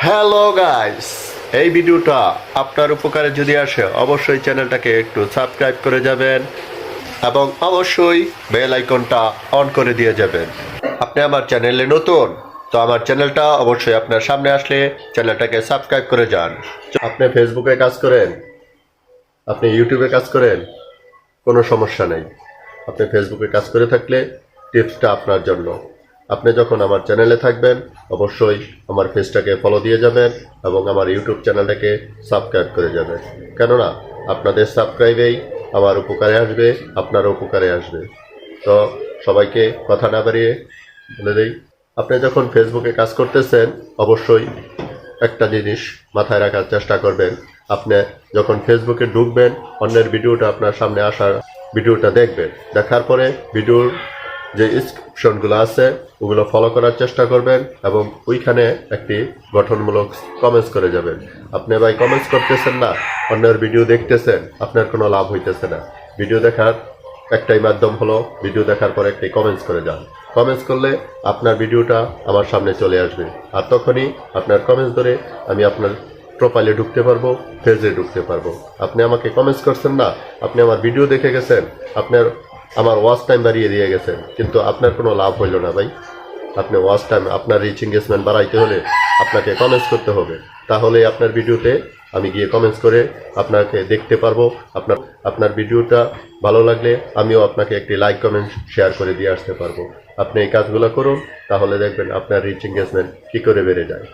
Hello guys, এই ভিডিওটা আপনার উপকারে যদি আসে অবশ্যই চ্যানেলটাকে একটু সাবস্ক্রাইব করে যাবেন এবং অবশ্যই বেল আইকনটা অন করে দিয়ে যাবেন। আপনি আমার চ্যানেলে নতুন, তো আমার চ্যানেলটা অবশ্যই আপনার সামনে আসলে চ্যানেলটাকে সাবস্ক্রাইব করে যান। আপনি ফেসবুকে কাজ করেন, আপনি ইউটিউবে কাজ করেন, কোনো সমস্যা নেই। আপনি ফেসবুকে কাজ করে থাকলে টিপসটা আপনার জন্য। আপনি যখন আমার চ্যানেলে থাকবেন অবশ্যই আমার পেজটাকে ফলো দিয়ে যাবেন এবং আমার ইউটিউব চ্যানেলটাকে সাবস্ক্রাইব করে যাবেন, কেননা আপনাদের সাবস্ক্রাইবেই আমার উপকারে আসবে, আপনার উপকারে আসবে। তো সবাইকে কথা না বাড়িয়ে বলে দেই, আপনি যখন ফেসবুকে কাজ করতেছেন অবশ্যই একটা জিনিস মাথায় রাখার চেষ্টা করবেন। আপনি যখন ফেসবুকে ঢুকবেন, অন্যের ভিডিওটা আপনার সামনে আসার ভিডিওটা দেখবেন, দেখার পরে ভিডিওর যে ইনস্ক্রিপশনগুলো আছে ওগুলো ফলো করার চেষ্টা করবেন এবং ওইখানে একটি গঠনমূলক কমেন্টস করে যাবেন। আপনি ভাই কমেন্টস করতেছেন না, অন্যের ভিডিও দেখতেছেন, আপনার কোনো লাভ হইতেছে না। ভিডিও দেখার একটাই মাধ্যম হলো ভিডিও দেখার পরে একটি কমেন্টস করে যান। কমেন্টস করলে আপনার ভিডিওটা আমার সামনে চলে আসবে, আর তখনই আপনার কমেন্টস ধরে আমি আপনার প্রোফাইলে ঢুকতে পারবো, পেজে ঢুকতে পারবো। আপনি আমাকে কমেন্টস করছেন না, আপনি আমার ভিডিও দেখে গেছেন, আপনার আমার ওয়াচ টাইম বাড়িয়ে দিয়ে গেছেন, কিন্তু আপনার কোনো লাভ হইল না ভাই। আপনি ওয়াচ টাইম, আপনার রিচ এঙ্গেজমেন্ট বাড়াইতে হলে আপনাকে কমেন্টস করতে হবে, তাহলে আপনার ভিডিওতে আমি গিয়ে কমেন্টস করে আপনাকে দেখতে পারবো। আপনার ভিডিওটা ভালো লাগলে আমিও আপনাকে একটি লাইক কমেন্ট শেয়ার করে দিয়ে আসতে পারবো। আপনি এই কাজগুলো করুন, তাহলে দেখবেন আপনার রিচ এঙ্গেজমেন্ট কী করে বেড়ে যায়।